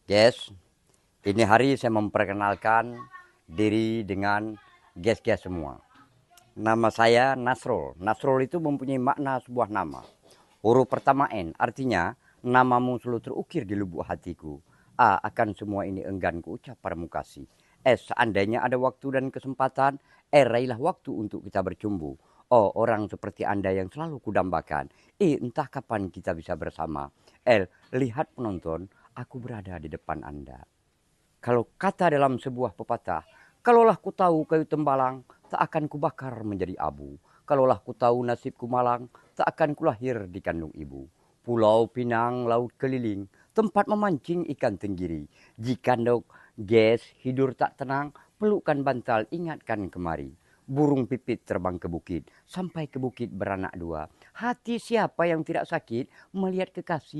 Guys, ini hari saya memperkenalkan diri dengan guys-guys semua. Nama saya Nasrul. Nasrul itu mempunyai makna sebuah nama. Huruf pertama N, artinya namamu selalu terukir di lubuk hatiku. A, akan semua ini enggan kuucap pada mukasi. S, seandainya ada waktu dan kesempatan. R, raihlah waktu untuk kita bercumbu. O, orang seperti Anda yang selalu kudambakan. E, entah kapan kita bisa bersama. L, lihat penonton, aku berada di depan Anda. Kalau kata dalam sebuah pepatah, kalaulah ku tahu kayu tembalang, tak akan kubakar menjadi abu. Kalaulah ku tahu nasibku malang, tak akan kulahir di kandung ibu. Pulau Pinang, laut keliling, tempat memancing ikan tenggiri. Jika ndok ges hidur tak tenang, pelukkan bantal, ingatkan kemari. Burung pipit terbang ke bukit, sampai ke bukit beranak dua. Hati siapa yang tidak sakit melihat kekasih